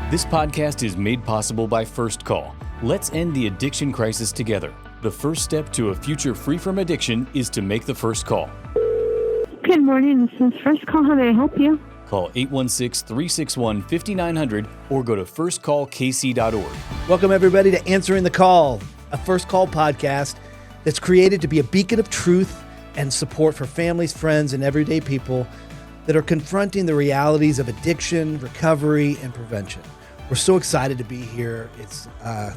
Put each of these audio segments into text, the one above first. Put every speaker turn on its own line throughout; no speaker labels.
This podcast is made possible by First Call. Let's end the addiction crisis together. The first step to a future free from addiction is to make the first call.
Good morning, this is First Call. How may I help you?
Call 816-361-5900 or go to firstcallkc.org.
Welcome, everybody, to Answering the Call, a First Call podcast that's created to be a beacon of truth and support for families, friends, and everyday people that are confronting the realities of addiction, recovery, and prevention. We're so excited to be here. It's our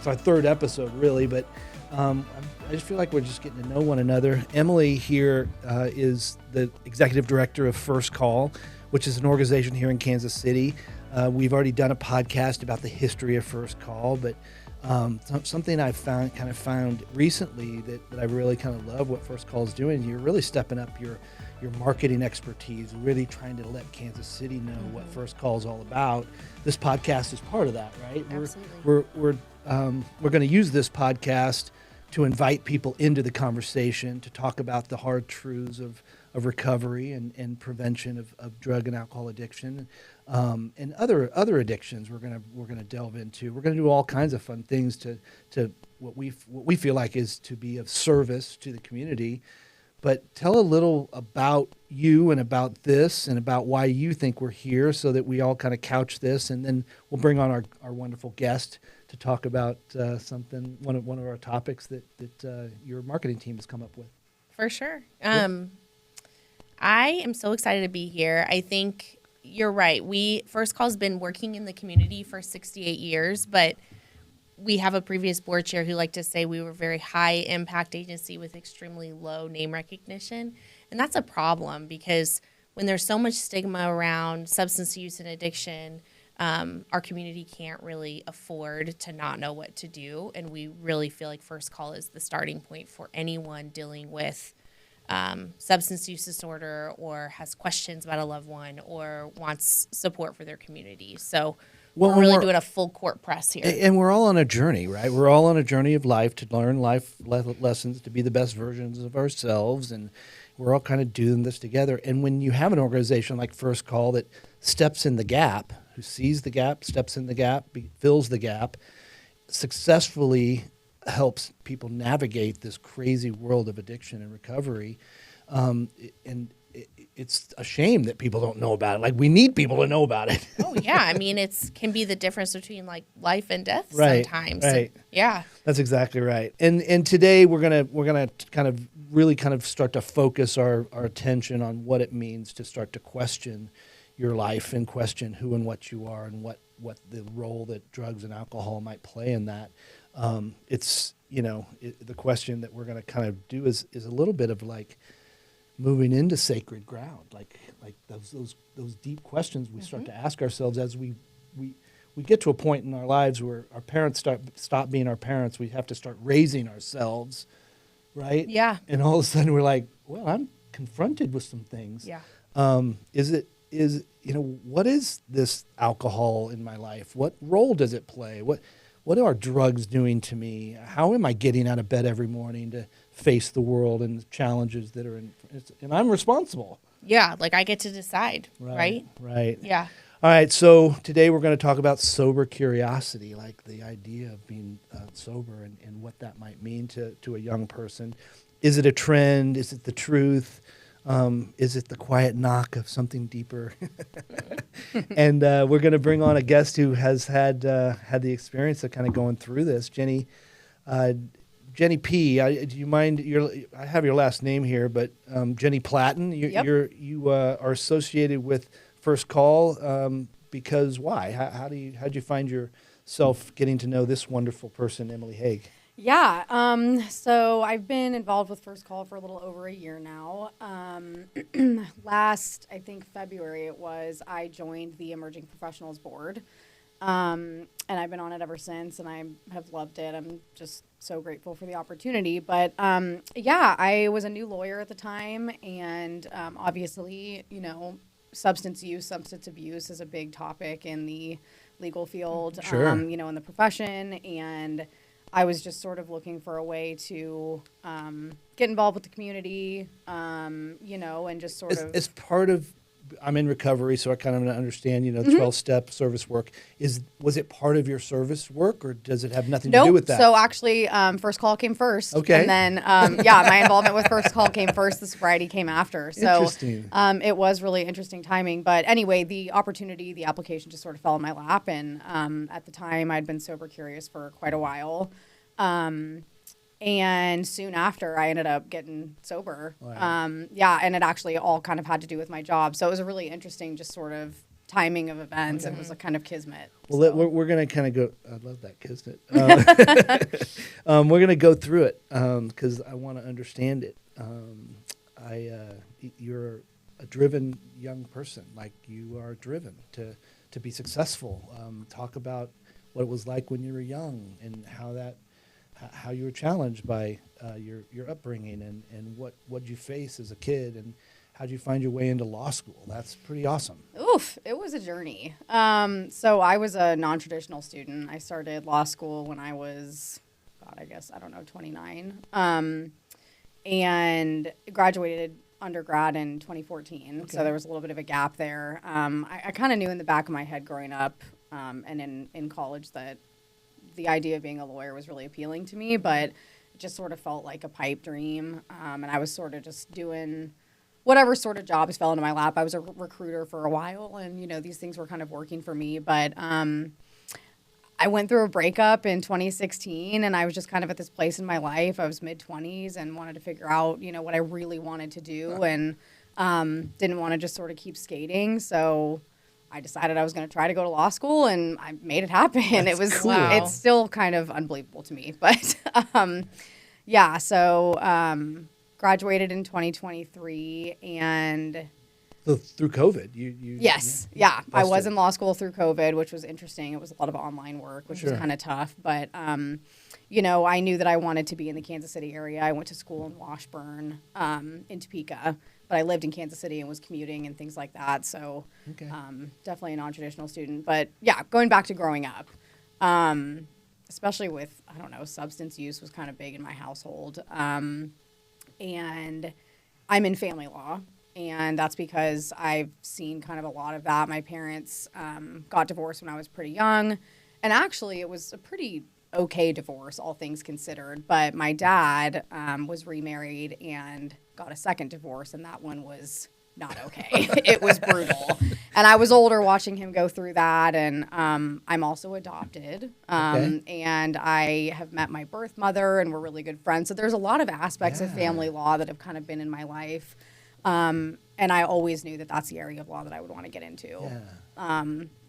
third episode, really, but I just feel like we're just getting to know one another. Emily here is the executive director of First Call, which is an organization here in Kansas City. We've already done a podcast about the history of First Call, but something I've found recently that I really kind of love what First Call is doing. You're really stepping up your marketing expertise, really trying to let Kansas City know what First Call is all about. This podcast is part of that, right?
Absolutely.
We're going to use this podcast to invite people into the conversation, to talk about the hard truths of recovery and prevention of drug and alcohol addiction, and other addictions. We're gonna delve into. We're gonna do all kinds of fun things to what we feel like is to be of service to the community. But tell a little about you and about this and about why you think we're here, so that we all kind of couch this, and then we'll bring on our wonderful guest to talk about one of our topics that your marketing team has come up with.
For sure. I am so excited to be here. I think you're right. First Call's been working in the community for 68 years, but we have a previous board chair who liked to say we were a very high impact agency with extremely low name recognition. And that's a problem, because when there's so much stigma around substance use and addiction, our community can't really afford to not know what to do. And we really feel like First Call is the starting point for anyone dealing with substance use disorder, or has questions about a loved one, or wants support for their community. So we're really doing a full court press here.
And we're all on a journey, right? We're all on a journey of life to learn life lessons, to be the best versions of ourselves. And we're all kind of doing this together. And when you have an organization like First Call that steps in the gap, who sees the gap, steps in the gap, fills the gap, successfully helps people navigate this crazy world of addiction and recovery, it's a shame that people don't know about it. Like, we need people to know about it.
Oh yeah, I mean, it can be the difference between like life and death sometimes.
Right.
Yeah.
That's exactly right. And today we're gonna kind of really start to focus our attention on what it means to start to question your life and question who and what you are, and what the role that drugs and alcohol might play in that. The question that we're going to kind of do is a little bit of like moving into sacred ground, like those deep questions we start to ask ourselves as we get to a point in our lives where our parents stop being our parents. We have to start raising ourselves, right?
Yeah.
And all of a sudden we're like, well, I'm confronted with some things.
Yeah.
What is this alcohol in my life? What role does it play? What are drugs doing to me? How am I getting out of bed every morning to face the world and the challenges that are and I'm responsible.
Yeah, like I get to decide, right?
Right.
Yeah.
All right, so today we're going to talk about sober curiosity, like the idea of being sober and what that might mean to a young person. Is it a trend? Is it the truth? Is it the quiet knock of something deeper? And we're going to bring on a guest who has had the experience of kind of going through this. Jenny P. Do you mind? I have your last name here, but Jenny Platten.
Yep.
You are associated with First Call because why? How'd you find yourself getting to know this wonderful person, Emily Haig?
Yeah, so I've been involved with First Call for a little over a year now. Last, I think February it was, I joined the Emerging Professionals Board, and I've been on it ever since, and I have loved it. I'm just so grateful for the opportunity. But I was a new lawyer at the time, and obviously, substance abuse is a big topic in the legal field,
sure.
In the profession, and I was just sort of looking for a way to get involved with the community, and just sort of...
As part of I'm in recovery, so I kind of understand, 12-step service work. Was it part of your service work, or does it have nothing to do with that?
So actually, First Call came first.
Okay.
And then, my involvement with First Call came first. The sobriety came after. So
Interesting.
it was really interesting timing. But anyway, the application just sort of fell in my lap. And at the time, I'd been sober curious for quite a while. And soon after, I ended up getting sober.
Wow.
And it actually all kind of had to do with my job. So it was a really interesting just sort of timing of events. It was a kind of kismet.
Well, we're going to kind of go. I love that, kismet. We're going to go through it because I want to understand it. You're a driven young person. Like, you are driven to be successful. Talk about what it was like when you were young and how you were challenged by your upbringing and what you face as a kid, and how did you find your way into law school? That's pretty awesome.
Oof, it was a journey. So I was a non-traditional student. I started law school when I was, 29, and graduated undergrad in 2014.
Okay.
So there was a little bit of a gap there. I kind of knew in the back of my head growing up and in college that the idea of being a lawyer was really appealing to me, but it just sort of felt like a pipe dream. And I was sort of just doing whatever sort of jobs fell into my lap. I was a recruiter for a while, and, these things were kind of working for me. But I went through a breakup in 2016, and I was just kind of at this place in my life. I was mid-20s and wanted to figure out, what I really wanted to do, and didn't want to just sort of keep skating. So I decided I was going to try to go to law school, and I made it happen.
That's
it was
cool.
Wow.
It's still kind of unbelievable to me, but so graduated in 2023, and
So through COVID, you
yes, yeah, I was
busted.
in law school through COVID, which was interesting. It was a lot of online work, which
Sure.
was kind of tough, but I knew that I wanted to be in the Kansas City area. I went to school in Washburn, in Topeka, but I lived in Kansas City and was commuting and things like that. So
Okay.
definitely a non-traditional student. But yeah, going back to growing up, especially with, substance use was kind of big in my household. And I'm in family law. And that's because I've seen kind of a lot of that. My parents got divorced when I was pretty young. And actually, it was a pretty okay divorce, all things considered. But my dad was remarried and got a second divorce, and that one was not okay. It was brutal. And I was older watching him go through that. And I'm also adopted.
Okay.
And I have met my birth mother, and we're really good friends. So there's a lot of aspects of
Yeah.
family law that have kind of been in my life. And I always knew that that's the area of law that I would want to get into.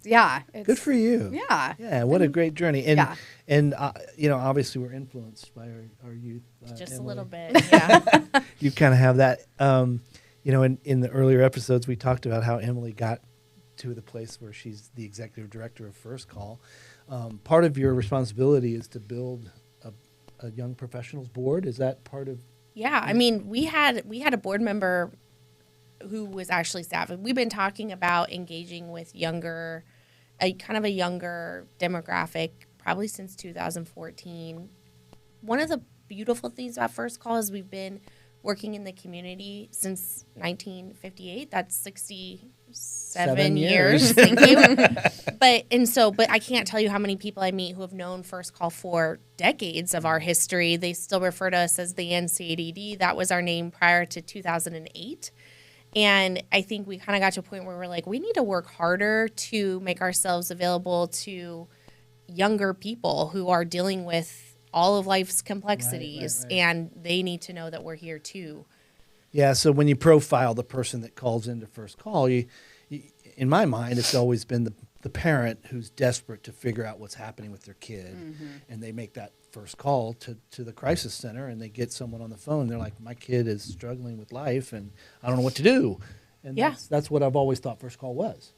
Yeah.
It's,
Good for you.
Yeah.
Yeah, what a great journey. And
Yeah.
and obviously we're influenced by our youth.
Just a
Emily.
little bit. Yeah.
You kind of have that. In the earlier episodes, we talked about how Emily got to the place where she's the executive director of First Call. Part of your responsibility is to build a young professionals board. Is that part of?
Yeah, I mean, we had a board member who was actually staff. We've been talking about engaging with a younger demographic probably since 2014. One of the beautiful things about First Call is we've been working in the community since 1958. That's 67 years. Thank you. But I can't tell you how many people I meet who have known First Call for decades of our history. They still refer to us as the NCADD. That was our name prior to 2008. And I think we kind of got to a point where we're like, we need to work harder to make ourselves available to younger people who are dealing with all of life's complexities,
Right.
and they need to know that we're here too.
Yeah. So when you profile the person that calls into First Call, you in my mind, it's always been the parent who's desperate to figure out what's happening with their kid, and they make that first call to the crisis center, and they get someone on the phone. They're like, my kid is struggling with life, and I don't know what to do. And
Yeah.
that's what I've always thought First Call was.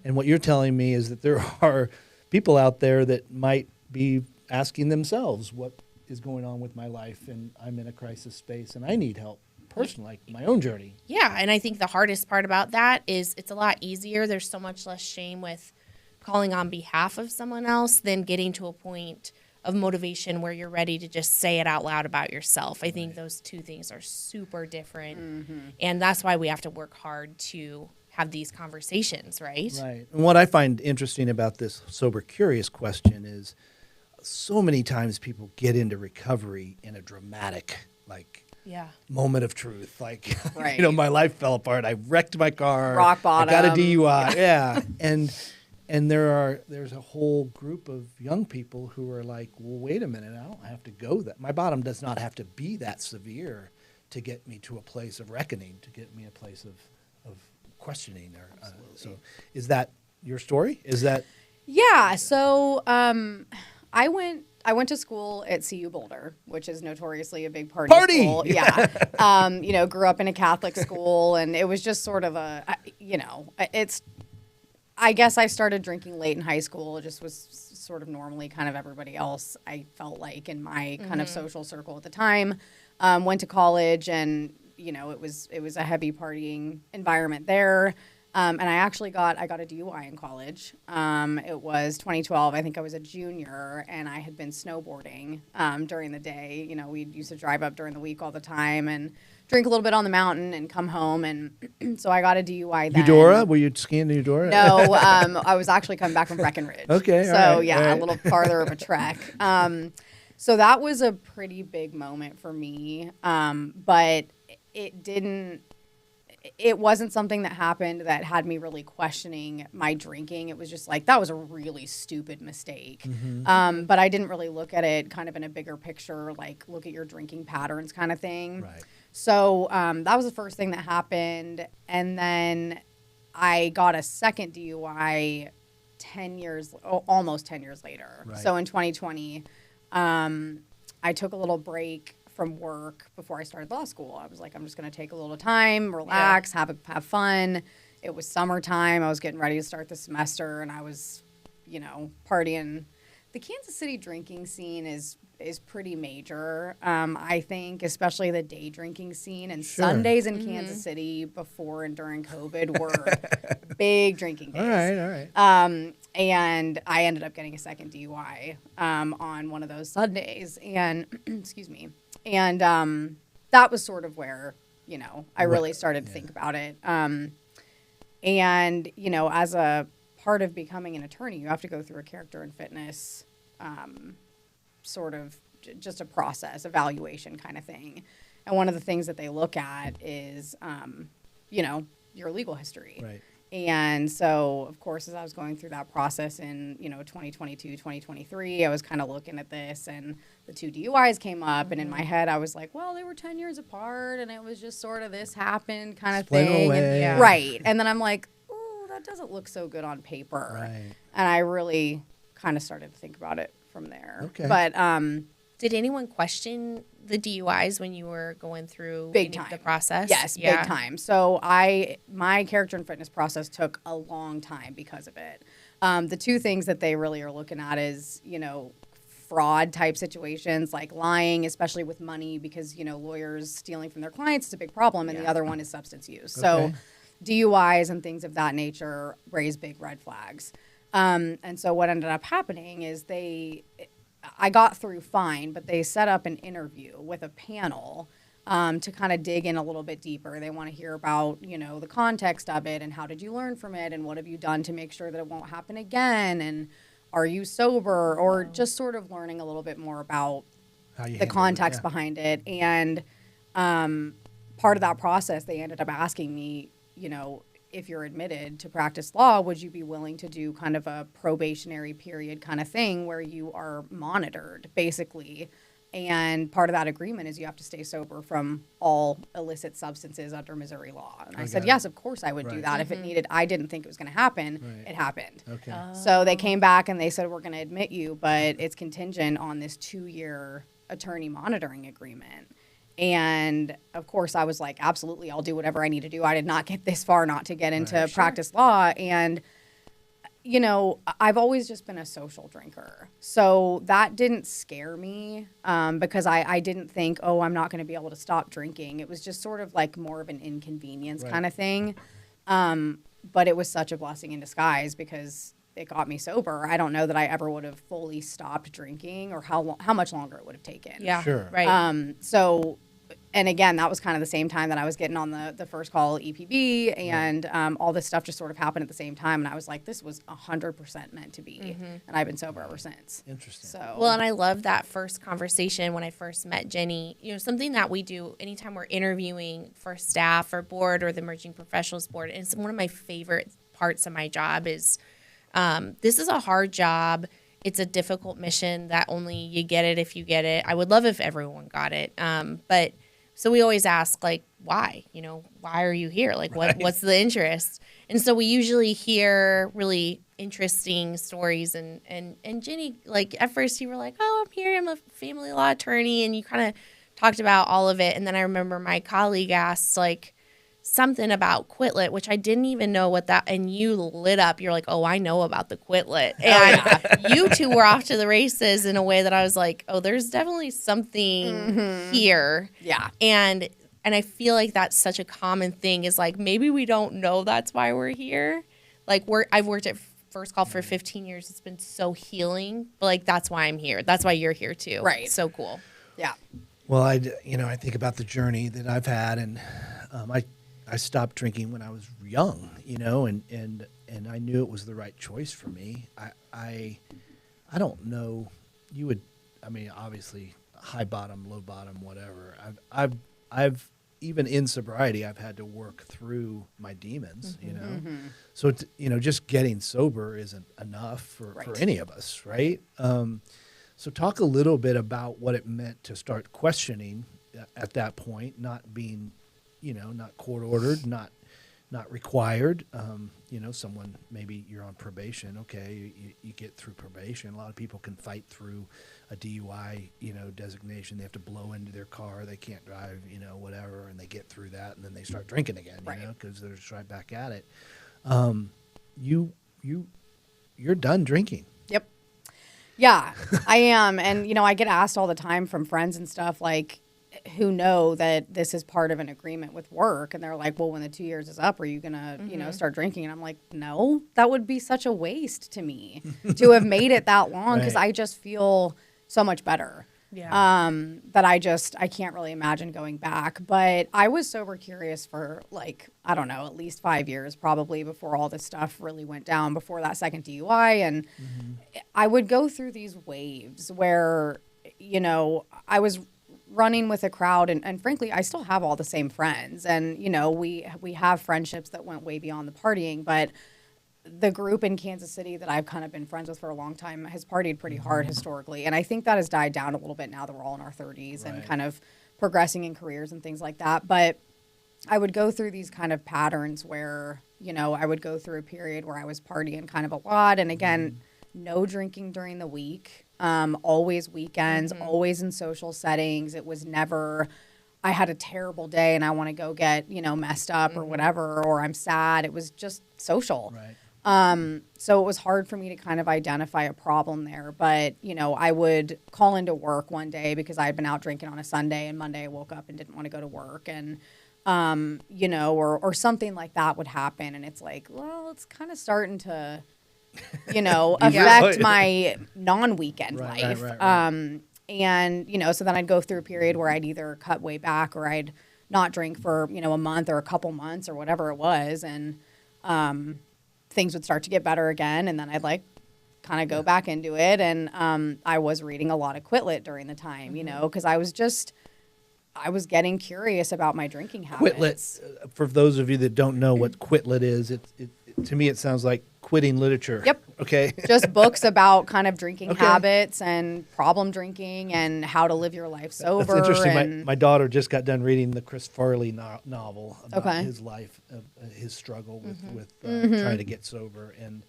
And what you're telling me is that there are people out there that might be asking themselves, what is going on with my life, and I'm in a crisis space, and I need help personally, like my own journey.
Yeah, and I think the hardest part about that is it's a lot easier. There's so much less shame with calling on behalf of someone else than getting to a point of motivation where you're ready to just say it out loud about yourself. I think those two things are super different. And that's why we have to work hard to have these conversations, right?
Right. And what I find interesting about this sober curious question is so many times people get into recovery in a dramatic, like,
Yeah.
moment of truth. Like,
Right.
you know, my life fell apart. I wrecked my car.
Rock bottom.
I got a DUI. Yeah. And there's a whole group of young people who are like, well, wait a minute, I don't have to go that. My bottom does not have to be that severe to get me to a place of reckoning, to get me a place of questioning. Or so, is that your story? Is that?
Yeah. So I went to school at CU Boulder, which is notoriously a big party school. Yeah. You know, grew up in a Catholic school, and it was just sort of I guess I started drinking late in high school. It just was sort of normally kind of everybody else, I felt like, in my kind of social circle at the time. Went to college, and, you know, it was a heavy partying environment there. And I got a DUI in college. It was 2012. I think I was a junior, and I had been snowboarding during the day. You know, we used to drive up during the week all the time and drink a little bit on the mountain and come home. And so I got a DUI then.
Eudora? Were you skiing in Eudora?
No, I was actually coming back from Breckenridge.
Okay,
So
all right,
yeah,
all right.
a little farther of a trek. So that was a pretty big moment for me. But it wasn't something that happened that had me really questioning my drinking. It was just like, that was a really stupid mistake. But I didn't really look at it kind of in a bigger picture, like look at your drinking patterns kind of thing.
Right.
So that was the first thing that happened. And then I got a second DUI almost 10 years later.
Right.
So in 2020, I took a little break from work before I started law school. I was like, I'm just going to take a little time, relax, have fun. It was summertime. I was getting ready to start the semester, and I was, you know, partying. The Kansas City drinking scene is pretty major. I think, especially the day drinking scene, and
Sure.
Sundays in Kansas City before and during COVID were big drinking days.
All right.
And I ended up getting a second DUI on one of those Sundays, and excuse me. And that was sort of where, you know, I really started to think about it. And, you know, as a part of becoming an attorney, you have to go through a character and fitness sort of just a process, evaluation kind of thing. And one of the things that they look at is, you know, your legal history.
Right.
And so, of course, as I was going through that process in, you know, 2022, 2023, I was kind of looking at this, and the 2 DUIs came up, and in my head, I was like, well, they were 10 years apart, and it was just sort of this happened kind of
Explain
thing.
away.
And, right. And then I'm like, ooh, that doesn't look so good on paper.
Right.
And I really kind of started to think about it from there.
Okay.
But
Did anyone question the DUIs when you were going through
Big time.
the process?
Yes,
Yeah.
big time. So my character and fitness process took a long time because of it. The 2 things that they really are looking at is, you know, fraud type situations, like lying, especially with money, because, you know, lawyers stealing from their clients is a big problem. And the other one is substance use. So
Okay.
DUIs and things of that nature raise big red flags. And so what ended up happening is I got through fine, but they set up an interview with a panel to kind of dig in a little bit deeper. They want to hear about, you know, the context of it, and how did you learn from it, and what have you done to make sure that it won't happen again, and are you sober, or just sort of learning a little bit more about
How you
the
handle it,
context
yeah.
behind it. And part of that process, they ended up asking me, you know, if you're admitted to practice law, would you be willing to do kind of a probationary period kind of thing where you are monitored, basically? And part of that agreement is you have to stay sober from all illicit substances under Missouri law. And I said,
Okay.
yes, of course I would do
Right.
that if it needed. I didn't think it was going to happen.
Right.
It happened.
Okay.
So they came back and they said, we're going to admit you, but it's contingent on this 2-year attorney monitoring agreement. And of course, I was like, absolutely, I'll do whatever I need to do. I did not get this far not to get into
Right.
practice law. And, you know, I've always just been a social drinker. So that didn't scare me because I didn't think, oh, I'm not going to be able to stop drinking. It was just sort of like more of an inconvenience
Right.
kind of thing. But it was such a blessing in disguise because it got me sober. I don't know that I ever would have fully stopped drinking or how much longer it would have taken.
Yeah.
Sure.
Right.
So, and again, that was kind of the same time that I was getting on the first call EPB, and all this stuff just sort of happened at the same time. And I was like, this was 100% meant to be. And I've been sober ever since.
Interesting.
So
Well, and I love that first conversation when I first met Jenny. You know, something that we do anytime we're interviewing for staff or board or the Emerging Professionals Board, and it's one of my favorite parts of my job is this is a hard job. It's a difficult mission that only you get it if you get it. I would love if everyone got it. But so we always ask, like, why? You know, why are you here? Like, what's the interest? And so we usually hear really interesting stories. And Jenny, like, at first you were like, oh, I'm here. I'm a family law attorney. And you kind of talked about all of it. And then I remember my colleague asked, like, something about Quitlet, which I didn't even know what that, and you lit up. You're like, oh, I know about the Quitlet. And you two were off to the races in a way that I was like, oh, there's definitely something here.
yeah.
And I feel like that's such a common thing is like, maybe we don't know that's why we're here. Like I've worked at First Call for 15 years. It's been so healing, but like, that's why I'm here. That's why you're here too.
Right.
It's so cool.
Yeah.
Well, I think about the journey that I've had, and I stopped drinking when I was young, and I knew it was the right choice for me. I don't know. You would, I mean, obviously, high bottom, low bottom, whatever. I've even in sobriety, I've had to work through my demons, So, just getting sober isn't enough for any of us, right? So talk a little bit about what it meant to start questioning at that point, not being, not court ordered, not required. Someone, maybe you're on probation. Okay, you get through probation. A lot of people can fight through a DUI, designation. They have to blow into their car. They can't drive, whatever, and they get through that, and then they start drinking again, because they're just right back at it. You're done drinking.
Yep. Yeah, I am. And, I get asked all the time from friends and stuff, like, who know that this is part of an agreement with work. And they're like, well, when the 2 years is up, are you going to, start drinking? And I'm like, no, that would be such a waste to me to have made it that long, because I just feel so much better.
Yeah.
That I can't really imagine going back. But I was sober curious for I don't know, at least 5 years probably before all this stuff really went down, before that second DUI. And I would go through these waves where, I was running with a crowd, and frankly, I still have all the same friends. And, we have friendships that went way beyond the partying, but the group in Kansas City that I've kind of been friends with for a long time has partied pretty hard historically. And I think that has died down a little bit now that we're all in our 30s and kind of progressing in careers and things like that. But I would go through these kind of patterns where, I would go through a period where I was partying kind of a lot. And again, no drinking during the week, always weekends, always in social settings. It was never, I had a terrible day and I want to go get, messed up or whatever, or I'm sad. It was just social.
Right.
So it was hard for me to kind of identify a problem there. But, I would call into work one day because I had been out drinking on a Sunday, and Monday I woke up and didn't want to go to work. And, or something like that would happen. And it's like, well, it's kind of starting to, affect my non-weekend life.
Right.
And, so then I'd go through a period where I'd either cut way back or I'd not drink for, a month or a couple months or whatever it was. And, things would start to get better again, and then I'd kind of go back into it. And I was reading a lot of Quitlet during the time, because I was getting curious about my drinking habits.
Quitlet, for those of you that don't know what Quitlet is, to me it sounds like quitting literature.
Yep.
Okay.
Just books about kind of drinking habits and problem drinking and how to live your life sober.
That's interesting. My daughter just got done reading the Chris Farley novel about his life, his struggle with trying to get sober, and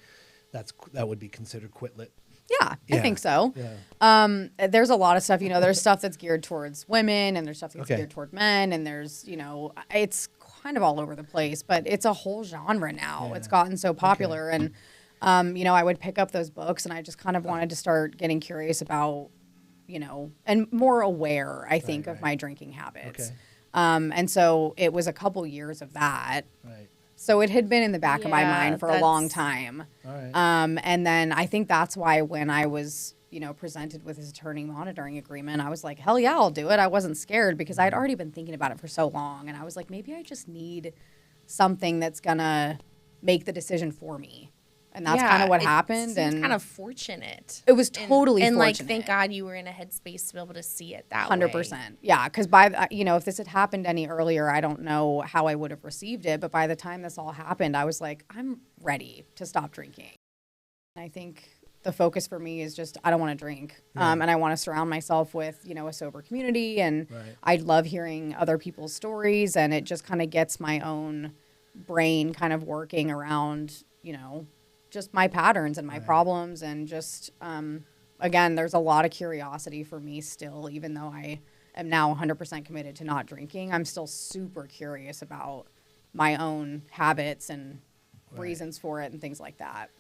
that would be considered Quitlet.
Yeah, I think so. Yeah. There's a lot of stuff, there's stuff that's geared towards women, and there's stuff that's geared toward men, and there's, it's kind of all over the place, but it's a whole genre now. It's gotten so popular. And, I would pick up those books, and I just kind of wanted to start getting curious about, and more aware, I think, of my drinking habits. And so it was a couple years of that.
Right.
So it had been in the back of my mind for a long time.
All right.
And then I think that's why when I was presented with his attorney monitoring agreement, I was like, hell yeah, I'll do it. I wasn't scared because I'd already been thinking about it for so long. And I was like, maybe I just need something that's going to make the decision for me. And that's kind of what happened. And
kind of fortunate.
It was totally
and
fortunate.
like, thank God you were in a headspace to be able to see it that
100%.
way.
Yeah, because if this had happened any earlier, I don't know how I would have received it. But by the time this all happened, I was like, I'm ready to stop drinking. And I think the focus for me is just, I don't want to drink. And I want to surround myself with, a sober community. And I love hearing other people's stories. And it just kind of gets my own brain kind of working around, just my patterns and my problems. And just, again, there's a lot of curiosity for me still, even though I am now 100% committed to not drinking. I'm still super curious about my own habits and reasons for it and things like that.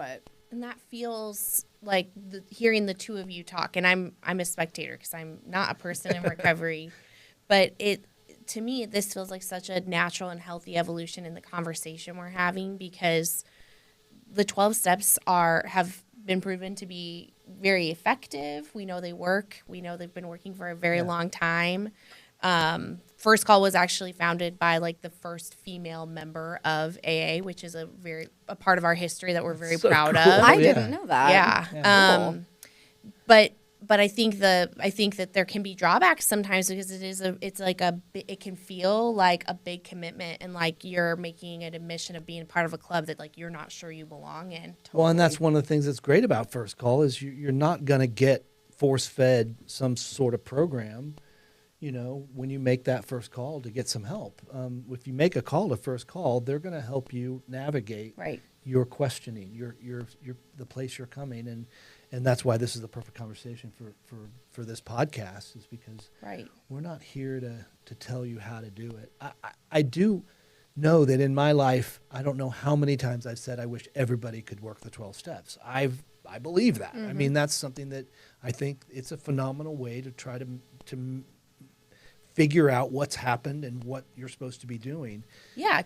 And that feels like hearing the two of you talk, and I'm a spectator because I'm not a person in recovery, but to me, this feels like such a natural and healthy evolution in the conversation we're having, because the 12 steps have been proven to be very effective. We know they work. We know they've been working for a very long time. First Call was actually founded by like the first female member of AA, which is a part of our history that we're very proud of.
I didn't know that.
Yeah. But I think that there can be drawbacks sometimes, because it can feel like a big commitment, and like you're making an admission of being part of a club that like you're not sure you belong in.
Totally. Well, and that's one of the things that's great about First Call is you're not going to get force-fed some sort of program, when you make that first call to get some help. If you make a call to First Call, they're going to help you navigate your questioning, your the place you're coming, and that's why this is the perfect conversation for this podcast, is because we're not here to tell you how to do it. I do know that in my life, I don't know how many times I've said I wish everybody could work the 12 steps. I believe that. I mean, that's something that I think it's a phenomenal way to try to figure out what's happened and what you're supposed to be doing.
Yeah.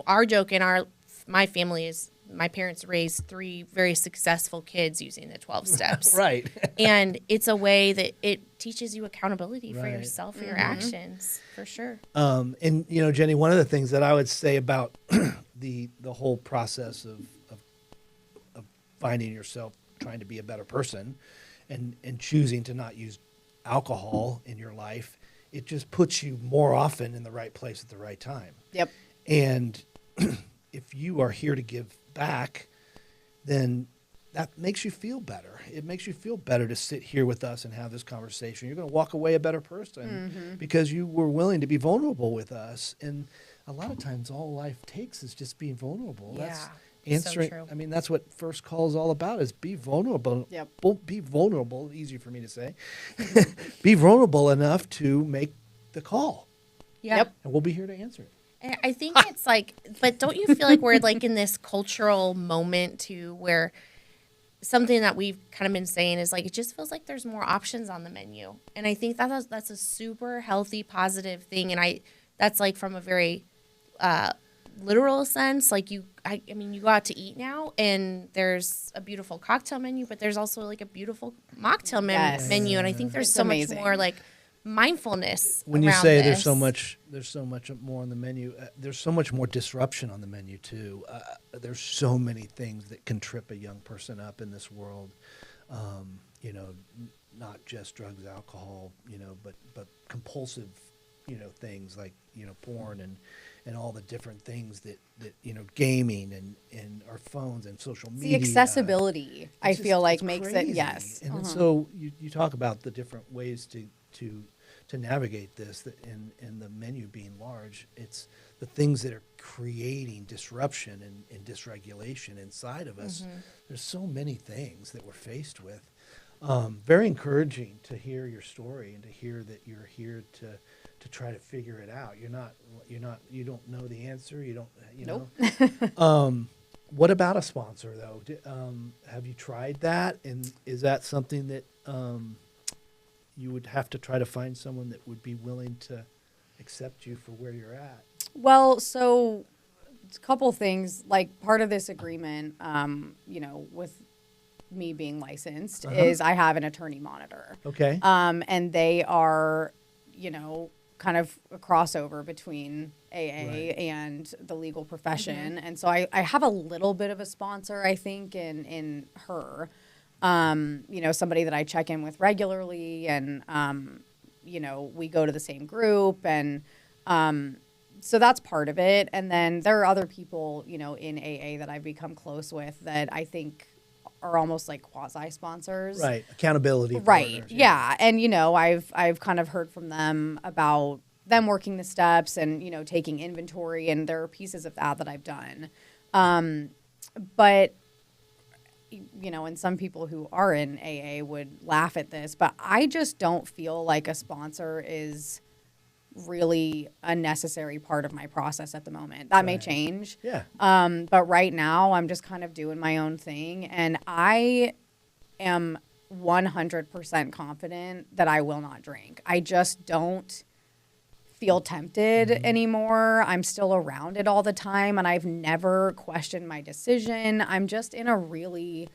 Our joke in my family is my parents raised 3 very successful kids using the 12 steps.
Right.
And it's a way that it teaches you accountability for yourself, for your actions, for sure.
And Jenny, one of the things that I would say about the whole process of finding yourself, trying to be a better person, and choosing to not use alcohol in your life, it just puts you more often in the right place at the right time.
Yep.
And if you are here to give back, then that makes you feel better. It makes you feel better to sit here with us and have this conversation. You're going to walk away a better person because you were willing to be vulnerable with us. And a lot of times all life takes is just being vulnerable.
Yeah.
That's answering.
So true.
I mean, that's what First Call is all about, is be vulnerable.
Yep.
Be vulnerable, easy for me to say. Be vulnerable enough to make the call.
Yeah.
Yep.
And we'll be here to answer it.
And I think it's like, but don't you feel like we're like in this cultural moment too, where something that we've kind of been saying is like, it just feels like there's more options on the menu. And I think that's a super healthy, positive thing. And that's like from a very literal sense. Like I mean, you go out to eat now and there's a beautiful cocktail menu, but there's also like a beautiful mocktail menu. And I think there's so much more like mindfulness
when you
around
say
this.
there's so much more on the menu, there's so much more disruption on the menu too. There's so many things that can trip a young person up in this world, not just drugs, alcohol, but compulsive things like porn and all the different things that gaming and our phones and social media.
The accessibility, I feel like, makes
crazy.
it, yes.
And so you talk about the different ways to navigate this, and the menu being large. It's the things that are creating disruption and dysregulation inside of us. There's so many things that we're faced with. Very encouraging to hear your story and to hear that you're here to try to figure it out. You don't know the answer. You don't,
Nope.
What about a sponsor though? Have you tried that? And is that something that, you would have to try to find someone that would be willing to accept you for where you're at?
Well, so a couple things, like part of this agreement, with me being licensed is I have an attorney monitor.
Okay.
And they are, kind of a crossover between AA and the legal profession. And so I have a little bit of a sponsor, I think, in her. Somebody that I check in with regularly, and we go to the same group, and so that's part of it. And then there are other people, in AA that I've become close with that I think are almost like quasi sponsors.
Right. Accountability.
Right.
Partners,
Yeah. And I've kind of heard from them about them working the steps and taking inventory, and there are pieces of that I've done. But and some people who are in AA would laugh at this, but I just don't feel like a sponsor is really a necessary part of my process at the moment. That may change.
Yeah.
But right now I'm just kind of doing my own thing, and I am 100% confident that I will not drink. I just don't feel tempted anymore. I'm still around it all the time, and I've never questioned my decision. I'm just in a really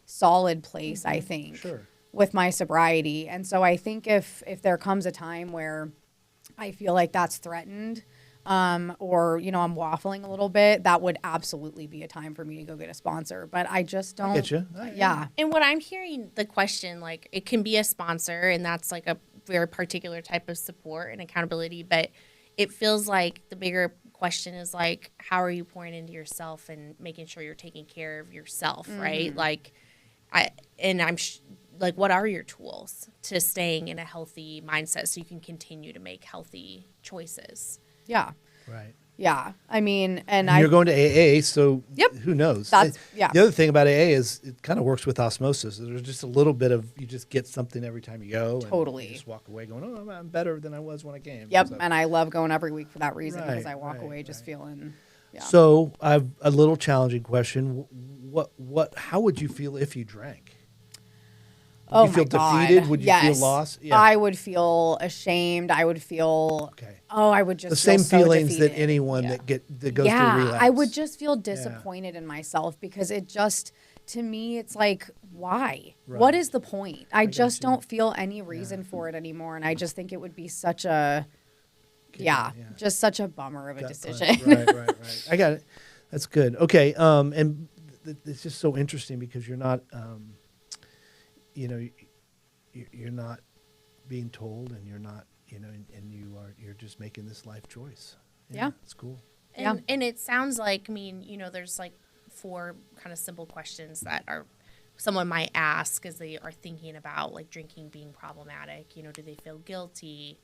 solid place, I think, with my sobriety. And so I think if there comes a time where I feel like that's threatened, or I'm waffling a little bit, that would absolutely be a time for me to go get a sponsor. But I just don't.
I get you.
Yeah.
And what I'm hearing, the question, like, it can be a sponsor, and that's like a very particular type of support and accountability, but it feels like the bigger question is like, how are you pouring into yourself and making sure you're taking care of yourself, right? Like, like, what are your tools to staying in a healthy mindset so you can continue to make healthy choices?
Yeah.
Right.
Yeah. I mean, and
you're going to AA, so who knows?
That's,
The other thing about AA is it kind of works with osmosis. There's just a little bit of, you just get something every time you go.
Totally.
And you just walk away going, oh, I'm better than I was when I came.
Yep.
So,
and I love going every week for that reason, because
Right,
I walk
right,
away just feeling,
So I have a little challenging question. How would you feel if you drank? Would you feel defeated? Would you feel lost? Yeah.
I would feel ashamed. I would feel, I would just
the same
feel so
feelings
defeated.
that anyone that goes through relapse.
I would just feel disappointed in myself, because it just, to me, it's like, why?
Right.
What is the point? I just don't feel any reason for it anymore, and I just think it would be such a, just such a bummer of a decision.
Right. I got it. That's good. Okay, and it's just so interesting because you're not, you're not being told, and you're not, and you're just making this life choice.
Yeah.
It's cool.
And it sounds like, there's like 4 kind of simple questions that someone might ask as they are thinking about like drinking being problematic. Do they feel guilty?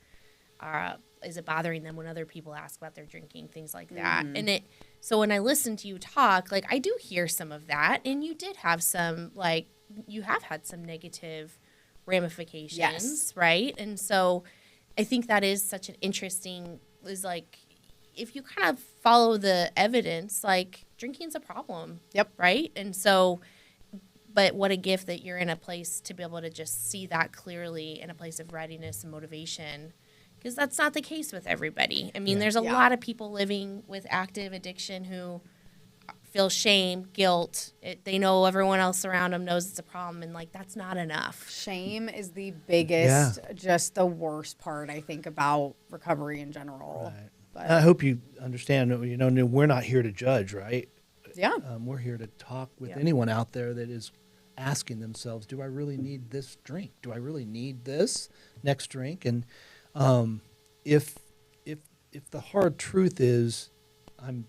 Is it bothering them when other people ask about their drinking? Things like that. And so when I listen to you talk, like, I do hear some of that, and you did have some, like, you have had some negative ramifications, right? And so I think that is such an interesting, is like, if you kind of follow the evidence, like, drinking's a problem.
Yep.
Right? And so, but what a gift that you're in a place to be able to just see that clearly, in a place of readiness and motivation, because that's not the case with everybody. I mean, there's a lot of people living with active addiction who feel shame, guilt. They know everyone else around them knows it's a problem, and like, that's not enough.
Shame is the biggest, just the worst part, I think, about recovery in general.
Right.
But
I hope you understand, we're not here to judge, right?
Yeah.
We're here to talk with anyone out there that is asking themselves, do I really need this drink? Do I really need this next drink? And if the hard truth is I'm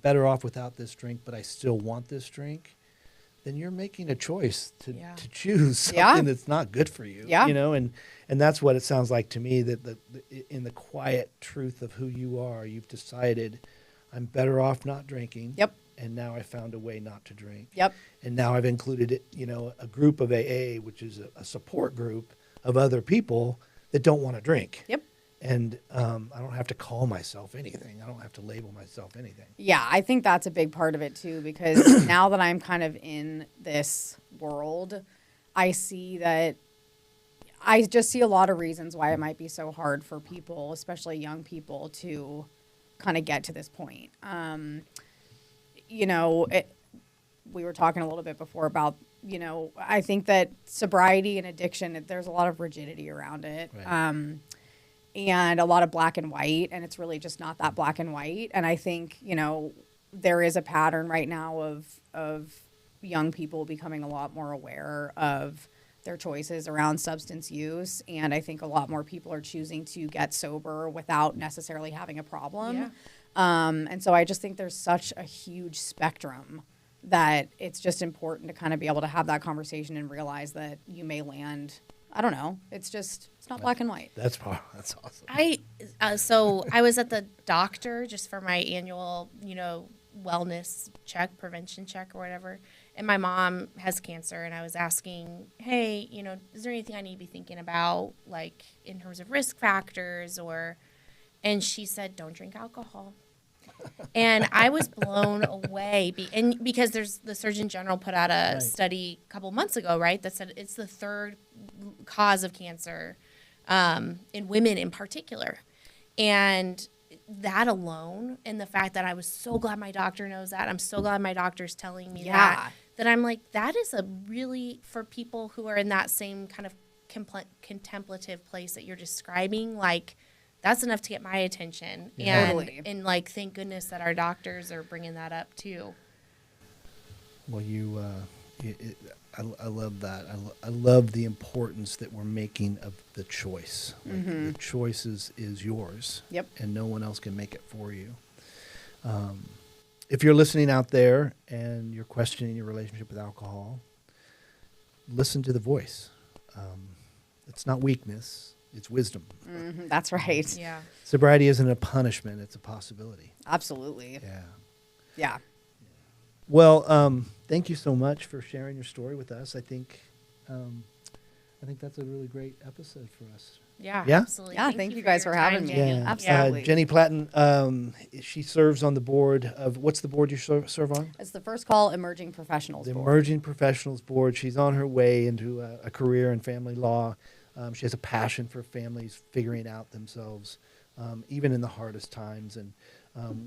better off without this drink, but I still want this drink, then you're making a choice to choose something that's not good for you.
Yeah.
And that's what it sounds like to me, that in the quiet truth of who you are, you've decided I'm better off not drinking.
Yep.
And now I found a way not to drink.
Yep.
And now I've included it, a group of AA, which is a support group of other people that don't want to drink.
Yep.
And I don't have to call myself anything. I don't have to label myself anything.
Yeah, I think that's a big part of it too, because now that I'm kind of in this world, I just see a lot of reasons why it might be so hard for people, especially young people, to kind of get to this point. We were talking a little bit before about I think that sobriety and addiction, there's a lot of rigidity around it.
Right.
And a lot of black and white, and it's really just not that black and white. And I think, there is a pattern right now of young people becoming a lot more aware of their choices around substance use. And I think a lot more people are choosing to get sober without necessarily having a problem.
Yeah.
And so I just think there's such a huge spectrum that it's just important to kind of be able to have that conversation and realize that you may land, I don't know, it's not black and white.
That's awesome.
So I was at the doctor just for my annual, wellness check, prevention check or whatever. And my mom has cancer, and I was asking, hey, is there anything I need to be thinking about, like in terms of risk factors and she said, don't drink alcohol. And I was blown away. Because the Surgeon General put out a study a couple months ago, right, that said it's the third cause of cancer in women in particular. And that alone, and the fact that I was so glad my doctor knows that, I'm so glad my doctor's telling me that I'm like, that is a really, for people who are in that same kind of contemplative place that you're describing, like, that's enough to get my attention.
Yeah.
Totally.
And like, thank goodness that our doctors are bringing that up too.
Well, I love that. I love the importance that we're making of the choice. Like, the choice is yours.
Yep.
And no one else can make it for you. If you're listening out there and you're questioning your relationship with alcohol, listen to the voice. It's not weakness. It's wisdom.
Mm-hmm, that's right.
Yeah.
Sobriety isn't a punishment. It's a possibility.
Absolutely.
Yeah.
Yeah.
Well, thank you so much for sharing your story with us. I think that's a really great episode for us.
Yeah,
Yeah?
absolutely.
Yeah, thank you guys
your
for having
time,
me.
Jenny.
Yeah. Absolutely.
Jenny Platten, she serves on the board of, what's the board you serve on?
It's the First Call Emerging Professionals
The
Board.
Emerging Professionals Board. She's on her way into a career in family law. She has a passion for families figuring out themselves, even in the hardest times. And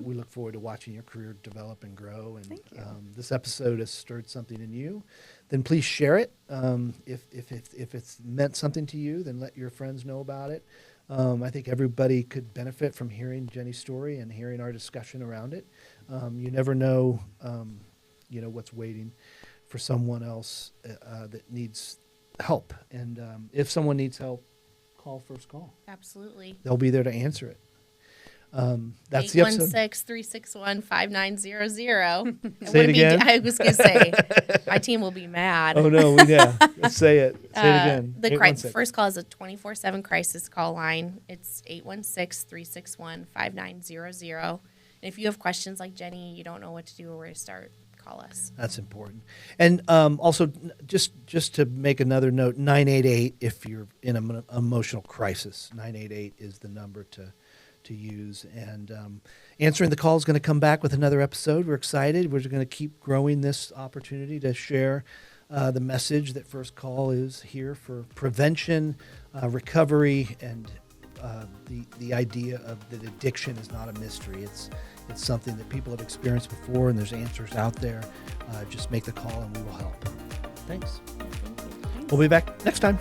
we look forward to watching your career develop and grow. And
Thank you.
This episode has stirred something in you. Then please share it. If it's meant something to you, then let your friends know about it. I think everybody could benefit from hearing Jenny's story and hearing our discussion around it. You never know, what's waiting for someone else that needs help. And if someone needs help, call First Call.
Absolutely.
They'll be there to answer it. That's the episode.
816-361-5900.
Say it again.
I was going to say, my team will be mad.
Oh, no. Yeah. Let's say it. Say it again.
The
816.
First Call is a 24/7 crisis call line. It's 816-361-5900. And if you have questions like Jenny, you don't know what to do or where to start, call us.
That's important. And also, just to make another note, 988 if you're in an emotional crisis. 988 is the number to use. And Answering the Call is going to come back with another episode. We're excited. We're going to keep growing this opportunity to share the message that First Call is here for prevention, recovery, and the idea of that addiction is not a mystery. It's something that people have experienced before, and there's answers out there. Just make the call and we will help. Thanks.
Thank you.
We'll be back next time.